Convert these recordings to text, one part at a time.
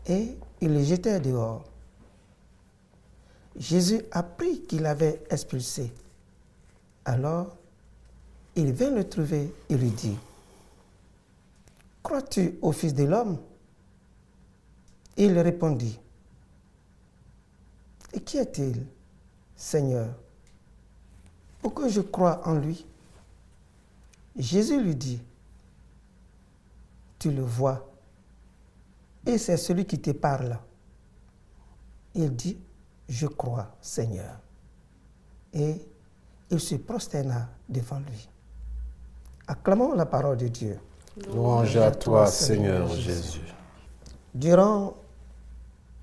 et ils le jetèrent dehors. Jésus apprit qu'il avait expulsé. Alors, il vint le trouver et lui dit, « Crois-tu au Fils de l'homme » Il répondit, « Et qui est-il, Seigneur, pour que je croie en lui ?» Jésus lui dit, « Tu le vois, et c'est celui qui te parle. » Il dit, « Je crois, Seigneur. » Et il se prosterna devant lui. Acclamons la parole de Dieu. Louange à toi, Seigneur Jésus. Durant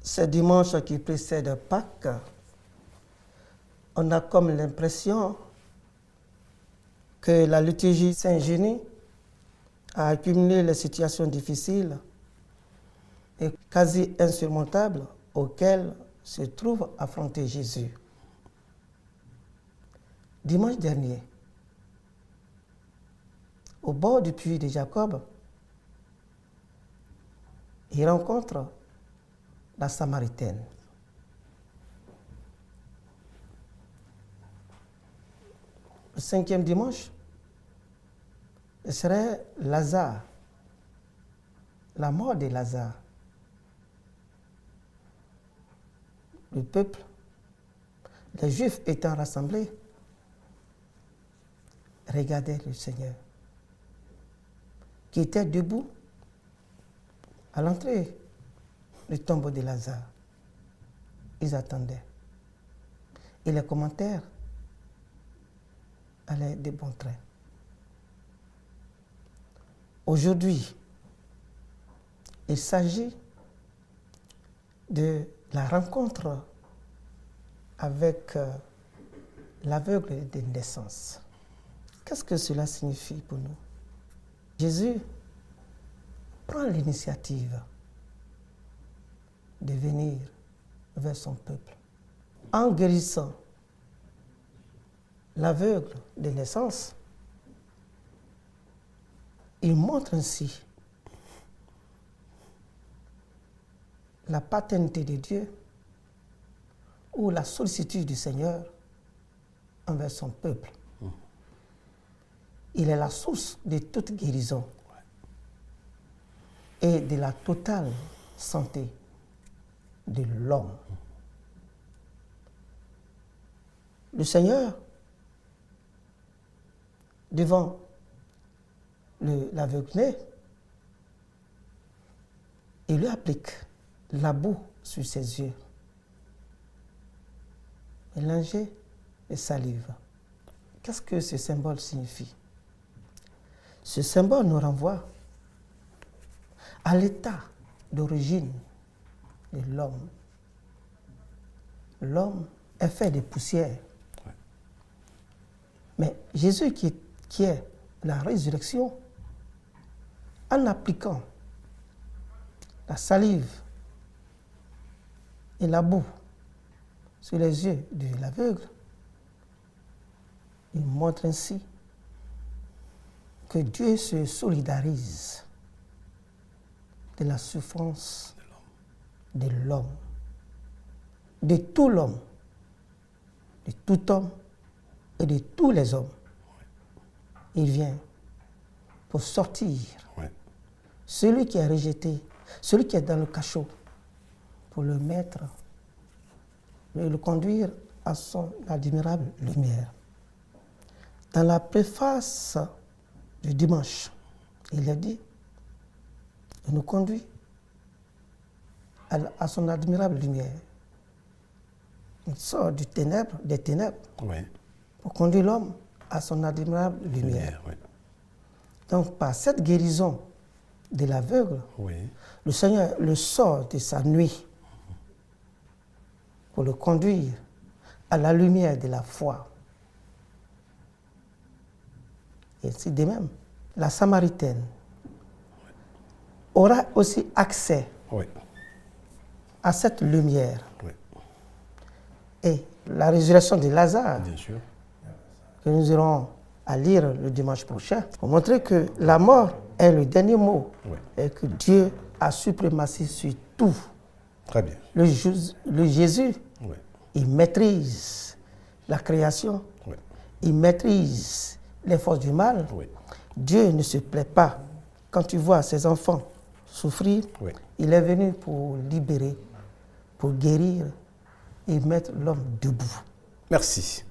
ces dimanches qui précèdent Pâques, on a comme l'impression que la liturgie Saint-Génie a accumulé les situations difficiles et quasi insurmontables auxquelles se trouve affronté Jésus. Dimanche dernier, au bord du puits de Jacob, il rencontre la Samaritaine. Le 5e dimanche, ce serait Lazare, la mort de Lazare. Le peuple, les Juifs étant rassemblés, regardaient le Seigneur, qui était debout à l'entrée du tombeau de Lazare. Ils attendaient. Et les commentaires allaient de bon train. Aujourd'hui, il s'agit de la rencontre avec l'aveugle de naissance. Qu'est-ce que cela signifie pour nous? Jésus prend l'initiative de venir vers son peuple en guérissant l'aveugle de naissance. Il montre ainsi la paternité de Dieu ou la sollicitude du Seigneur envers son peuple. Il est la source de toute guérison et de la totale santé de l'homme. Le Seigneur, devant l'aveugle-né, il lui applique la boue sur ses yeux, mélangée de salive. Qu'est-ce que ce symbole signifie? Ce symbole nous renvoie à l'état d'origine de l'homme. L'homme est fait de poussière. Mais Jésus qui est la résurrection, en appliquant la salive et la boue sur les yeux de l'aveugle, il montre ainsi que Dieu se solidarise de la souffrance de l'homme, de tout l'homme, de tout homme et de tous les hommes. Il vient pour sortir celui qui est rejeté, celui qui est dans le cachot, pour le mettre, le conduire à son admirable lumière. Dans la préface du dimanche, il a dit, il nous conduit à son admirable lumière. Il sort des ténèbres pour conduire l'homme à son admirable lumière. Donc, par cette guérison de l'aveugle, le Seigneur le sort de sa nuit pour le conduire à la lumière de la foi. Et ainsi de même, la Samaritaine aura aussi accès à cette lumière. Et la résurrection de Lazare, que nous irons à lire le dimanche prochain, pour montrer que la mort est le dernier mot et que Dieu a suprématie sur tout. Très bien. Le Jésus, Oui. il maîtrise la création, Oui. il maîtrise les forces du mal. Oui. Dieu ne se plaît pas. Quand tu vois ses enfants souffrir, Oui. il est venu pour libérer, pour guérir et mettre l'homme debout. Merci.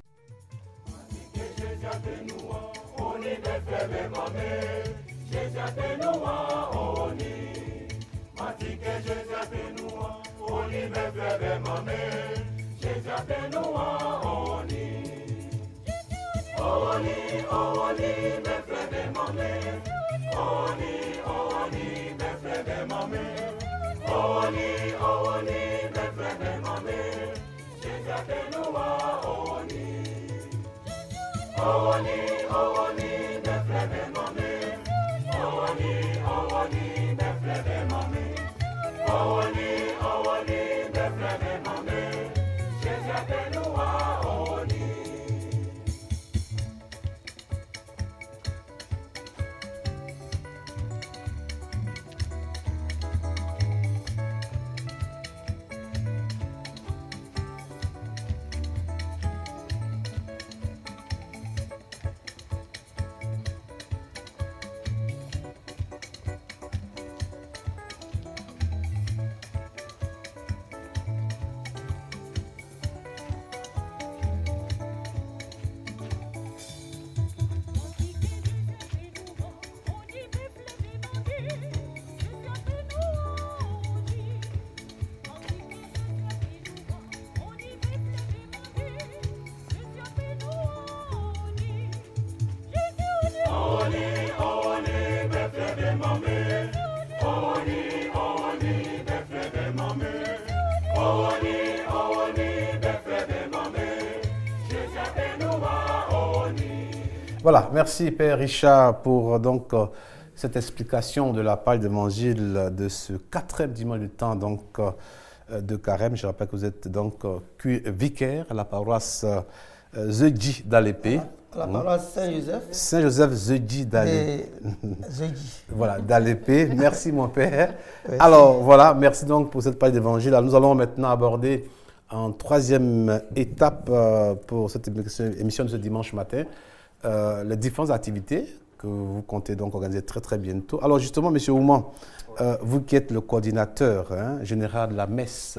Voilà, merci Père Richard pour cette explication de la part de l'Évangile de ce 4e dimanche du temps de Carême. Je rappelle que vous êtes vicaire à la paroisse Zeji d'Alépé. La paroisse Saint-Joseph. Saint-Joseph Zeji d'Alépé. Voilà, d'Alépé. Merci mon Père. Merci. Alors voilà, merci donc pour cette page d'évangile. Nous allons maintenant aborder en 3e étape pour cette émission de ce dimanche matin les différentes activités que vous comptez donc organiser très très bientôt. Alors justement, M. Ouman, vous qui êtes le coordinateur général de la messe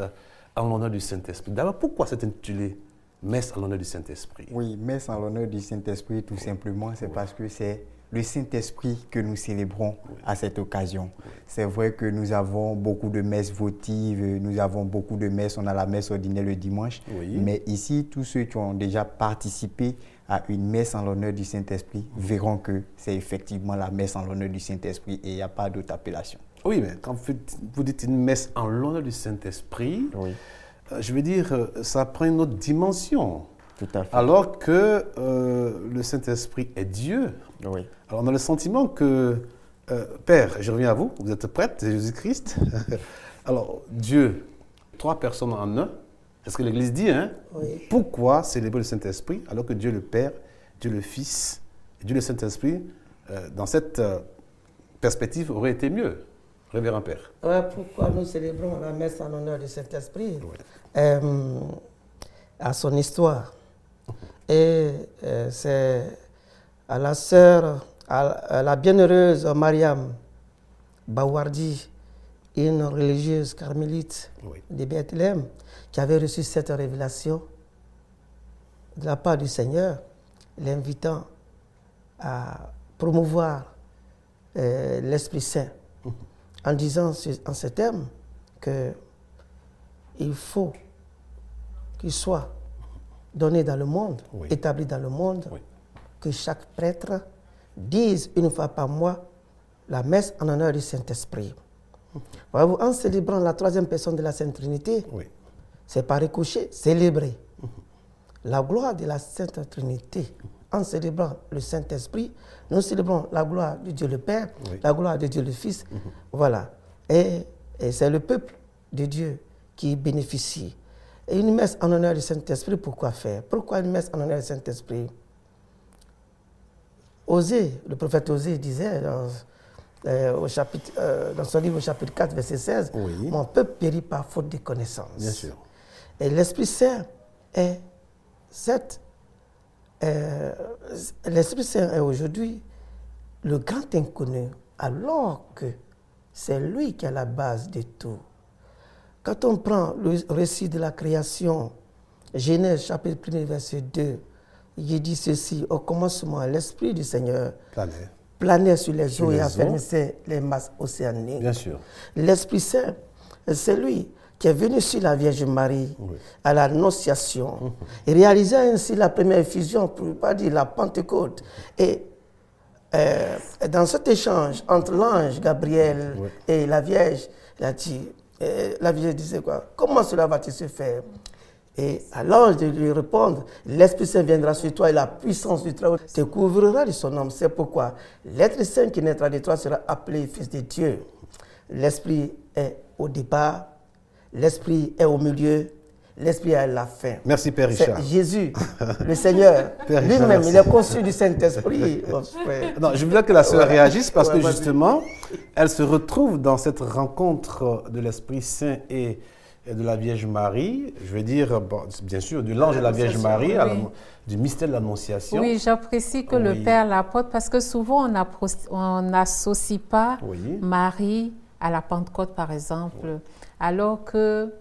en l'honneur du Saint-Esprit. D'abord, pourquoi cet intitulé Messe en l'honneur du Saint-Esprit? Oui, messe en l'honneur du Saint-Esprit, tout simplement, c'est parce que c'est le Saint-Esprit que nous célébrons à cette occasion. C'est vrai que nous avons beaucoup de messes votives, nous avons beaucoup de messes, on a la messe ordinaire le dimanche, mais ici, tous ceux qui ont déjà participé à une messe en l'honneur du Saint-Esprit verront que c'est effectivement la messe en l'honneur du Saint-Esprit et il n'y a pas d'autre appellation. Oui, mais quand vous dites une messe en l'honneur du Saint-Esprit, je veux dire, ça prend une autre dimension. Tout à fait. Alors que le Saint-Esprit est Dieu. Oui. Alors on a le sentiment que, Père, je reviens à vous, vous êtes prête, c'est Jésus-Christ. Alors, Dieu, 3 personnes en un, c'est ce que l'Église dit, hein? Oui. Pourquoi célébrer le Saint-Esprit alors que Dieu le Père, Dieu le Fils, Dieu le Saint-Esprit, dans cette perspective, aurait été mieux, Révérend Père? Pourquoi nous célébrons la messe en l'honneur du Saint-Esprit à son histoire. Et c'est à la sœur, à la bienheureuse Mariam Bawardi, une religieuse carmélite de Bethléem, qui avait reçu cette révélation de la part du Seigneur, l'invitant à promouvoir l'Esprit Saint, en disant en ces termes qu'il faut qu'il soit donné dans le monde, établi dans le monde, que chaque prêtre dise une fois par mois la messe en honneur du Saint-Esprit. Voyez-vous, en célébrant la 3e personne de la Sainte Trinité, c'est par ricochet célébrer la gloire de la Sainte Trinité. En célébrant le Saint-Esprit, nous célébrons la gloire de Dieu le Père, la gloire de Dieu le Fils. Voilà. Et c'est le peuple de Dieu qui bénéficie. Et une messe en honneur du Saint-Esprit, pourquoi faire? Pourquoi une messe en honneur du Saint-Esprit? Osée, le prophète Osée disait dans son livre au chapitre 4, verset 16, oui. Mon peuple périt par faute de connaissance. Bien sûr. Et l'Esprit Saint est aujourd'hui le grand inconnu, alors que c'est lui qui est à la base de tout. Quand on prend le récit de la création, Genèse chapitre 1, verset 2, il dit ceci: au commencement, l'Esprit du Seigneur planait sur les eaux et affermissait les masses océaniques. Bien sûr. L'Esprit Saint, c'est lui qui est venu sur la Vierge Marie à l'Annonciation et réalisa ainsi la première effusion, pour ne pas dire la Pentecôte. Et dans cet échange entre l'ange Gabriel et la Vierge, la Vierge disait quoi? Comment cela va-t-il se faire? Et à l'ange de lui répondre, l'Esprit Saint viendra sur toi et la puissance du Très-Haut te couvrira de son nom. C'est pourquoi l'être saint qui naîtra de toi sera appelé Fils de Dieu. L'Esprit est au départ, l'Esprit est au milieu, l'Esprit est à la fin. Merci Père Richard. C'est Jésus, le Seigneur, lui-même, il est conçu du Saint-Esprit. Non, je voulais que la sœur réagisse parce que justement, elle se retrouve dans cette rencontre de l'Esprit Saint et de la Vierge Marie, je veux dire, bon, bien sûr, de l'ange de la Vierge Marie, du mystère de l'Annonciation. Oui, j'apprécie que le Père l'apporte parce que souvent on n'associe pas Marie à la Pentecôte, par exemple, alors que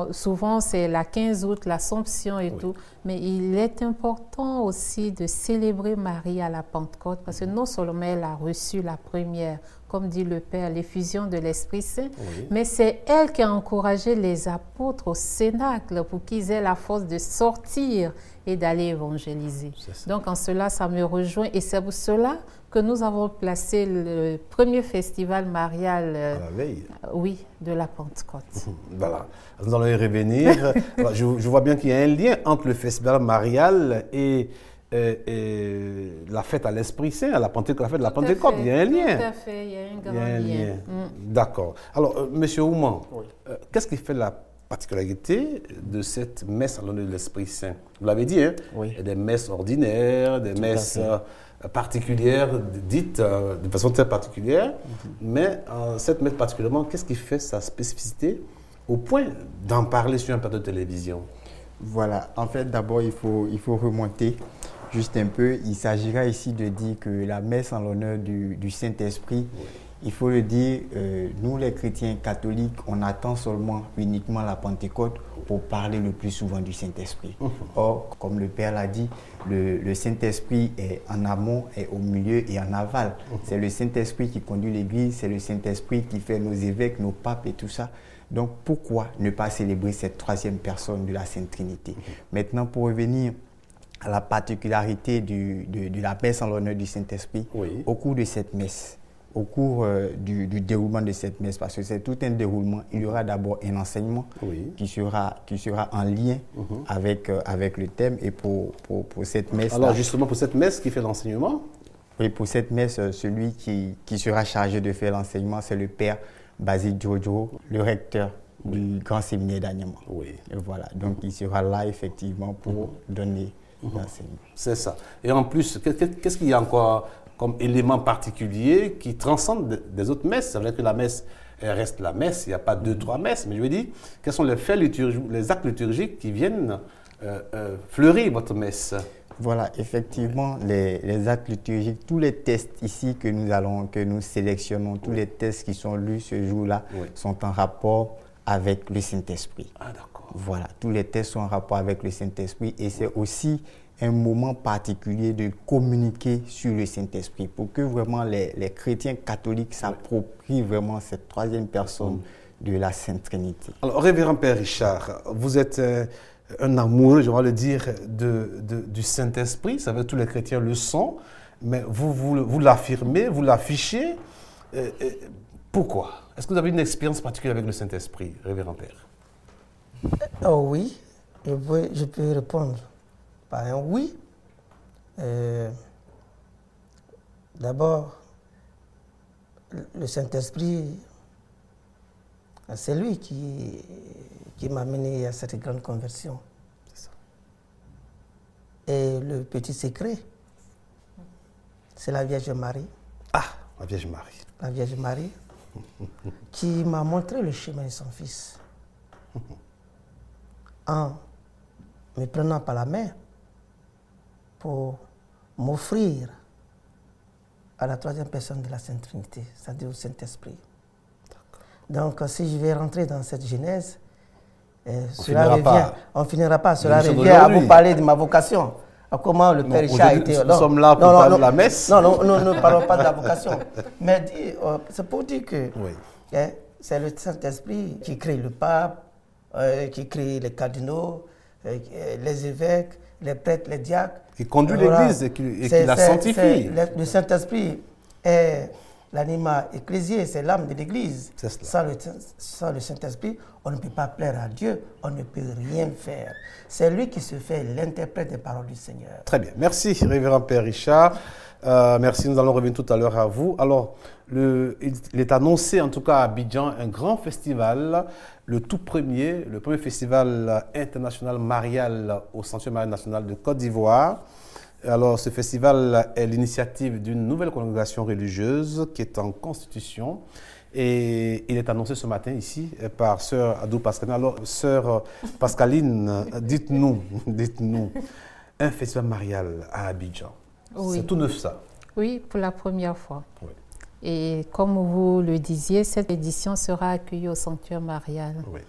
souvent c'est la 15 août, l'Assomption et tout, mais il est important aussi de célébrer Marie à la Pentecôte parce que non seulement elle a reçu la première, comme dit le Père, l'effusion de l'Esprit Saint, mais c'est elle qui a encouragé les apôtres au Cénacle pour qu'ils aient la force de sortir et d'aller évangéliser. Donc en cela, ça me rejoint et c'est pour cela que nous avons placé le premier festival marial de la Pentecôte. Voilà, nous allons y revenir. je vois bien qu'il y a un lien entre le festival marial et la fête à l'Esprit Saint, à la Pentecôte, la fête de la Pentecôte. Il y a un lien. Tout à fait, il y a un grand lien. D'accord. Alors, Monsieur Ouman, qu'est-ce qui fait la particularité de cette messe à l'honneur de l'Esprit Saint? Vous l'avez dit, hein? Il y a des messes ordinaires, des messes particulières, dites de façon très particulière, mais cette messe particulièrement, qu'est-ce qui fait sa spécificité au point d'en parler sur un plateau de télévision? Voilà, en fait, d'abord, il faut remonter juste un peu. Il s'agira ici de dire que la messe en l'honneur du Saint-Esprit, il faut le dire, nous les chrétiens catholiques, on attend uniquement la Pentecôte pour parler le plus souvent du Saint-Esprit. Or, comme le Père l'a dit, le Saint-Esprit est en amont, est au milieu et en aval. C'est le Saint-Esprit qui conduit l'Église, c'est le Saint-Esprit qui fait nos évêques, nos papes et tout ça. Donc, pourquoi ne pas célébrer cette troisième personne de la Sainte Trinité? Maintenant, pour revenir à la particularité de la messe en l'honneur du Saint-Esprit, au cours de cette messe, au cours du déroulement de cette messe, parce que c'est tout un déroulement, il y aura d'abord un enseignement qui sera en lien avec le thème. Et pour cette messe... Alors justement, pour cette messe, qui fait l'enseignement? Oui, pour cette messe, celui qui sera chargé de faire l'enseignement, c'est le Père Basile Djoudjo, le recteur du Grand Séminaire d'Anyama. Et voilà, donc il sera là effectivement pour donner l'enseignement. C'est ça. Et en plus, qu'est-ce qu'il y a encore comme élément particulier qui transcende des autres messes? C'est vrai que la messe reste la messe, il n'y a pas 2-3 messes, mais je veux dire, quels sont les faits liturgiques, les actes liturgiques qui viennent fleurir votre messe? Voilà, effectivement, les actes liturgiques, tous les textes ici que nous sélectionnons, tous les textes qui sont lus ce jour-là sont en rapport avec le Saint-Esprit. Ah, d'accord. Voilà, tous les textes sont en rapport avec le Saint-Esprit et c'est aussi un moment particulier de communiquer sur le Saint-Esprit pour que vraiment les chrétiens catholiques s'approprient vraiment cette troisième personne de la Sainte Trinité. Alors, Révérend Père Richard, vous êtes un amoureux, je vais le dire, du Saint-Esprit. Ça veut dire tous les chrétiens le sont, mais vous l'affirmez, vous l'affichez. Pourquoi? Est-ce que vous avez une expérience particulière avec le Saint-Esprit, Révérend Père? Oh oui, je peux répondre par un oui. D'abord, le Saint-Esprit, c'est lui qui m'a mené à cette grande conversion. C'est ça. Et le petit secret, c'est la Vierge Marie. Ah, la Vierge Marie. la Vierge Marie, qui m'a montré le chemin de son fils. En me prenant par la main pour m'offrir à la troisième personne de la Sainte Trinité, c'est-à-dire au Saint-Esprit. Donc, si je vais rentrer dans cette genèse, on finira pas. Cela revient à vous parler de ma vocation. À comment le Père Richard a été... Nous sommes là pour parler de la messe. Non, ne parlons pas de la vocation. Mais c'est pour dire que c'est le Saint-Esprit qui crée le pape, qui crée les cardinaux, les évêques, les prêtres, les diacres. Qui conduit l'Église et qui la sanctifie. Le Saint-Esprit est l'anima ecclésié, c'est l'âme de l'Église. Sans le Saint-Esprit, on ne peut pas plaire à Dieu, on ne peut rien faire. C'est lui qui se fait l'interprète des paroles du Seigneur. Très bien. Merci, Révérend Père Richard. Merci, nous allons revenir tout à l'heure à vous. Alors, il est annoncé, en tout cas à Abidjan, un grand festival, le premier festival international marial au Sanctuaire marial national de Côte d'Ivoire. Alors, ce festival est l'initiative d'une nouvelle congrégation religieuse qui est en constitution. Et il est annoncé ce matin ici par Sœur Adou Pascaline. Alors, Sœur Pascaline, dites-nous, un festival marial à Abidjan. Oui. C'est tout neuf ça. Oui, pour la première fois. Oui. Et comme vous le disiez, cette édition sera accueillie au Sanctuaire marial. Oui.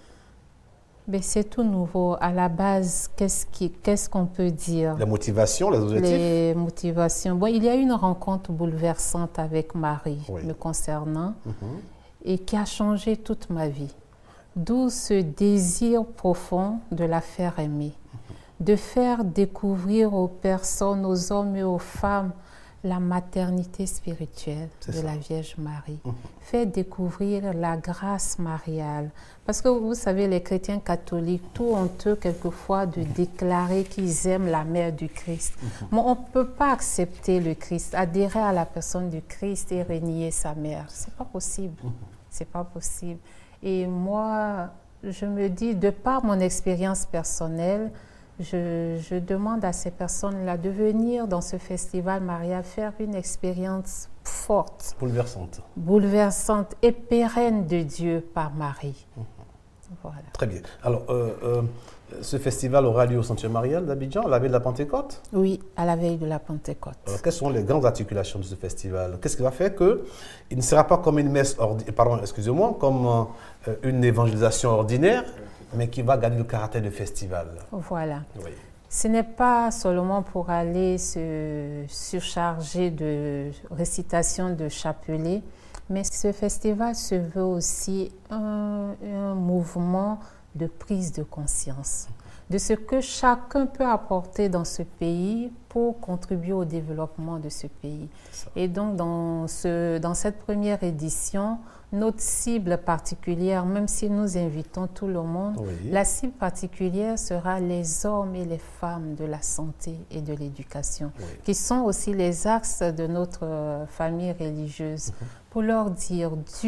Mais c'est tout nouveau. À la base, qu'est-ce qu'on peut dire? Les motivations, les objectifs? Les motivations. Bon, il y a eu une rencontre bouleversante avec Marie me concernant et qui a changé toute ma vie. D'où ce désir profond de la faire aimer, de faire découvrir aux personnes, aux hommes et aux femmes, la maternité spirituelle de la Vierge Marie. Fait découvrir la grâce mariale. Parce que vous savez, les chrétiens catholiques, tout honteux quelquefois de déclarer qu'ils aiment la mère du Christ. Mais on ne peut pas accepter le Christ, adhérer à la personne du Christ et renier sa mère. C'est pas possible. C'est pas possible. Et moi, je me dis, de par mon expérience personnelle, je demande à ces personnes-là de venir dans ce festival marial faire une expérience forte, bouleversante et pérenne de Dieu par Marie. Voilà. Très bien. Alors, ce festival aura lieu au Sanctuaire marial d'Abidjan, à la veille de la Pentecôte? Oui, à la veille de la Pentecôte. Alors, quelles sont les grandes articulations de ce festival? Qu'est-ce qui va faire qu'il ne sera pas comme une messe comme une évangélisation ordinaire, mais qui va garder le caractère de festival? Voilà. Oui. Ce n'est pas seulement pour aller se surcharger de récitation de chapelets, mais ce festival se veut aussi un mouvement de prise de conscience de ce que chacun peut apporter dans ce pays pour contribuer au développement de ce pays. Et donc, dans cette première édition, notre cible particulière, même si nous invitons tout le monde, la cible particulière sera les hommes et les femmes de la santé et de l'éducation, qui sont aussi les axes de notre famille religieuse, pour leur dire Dieu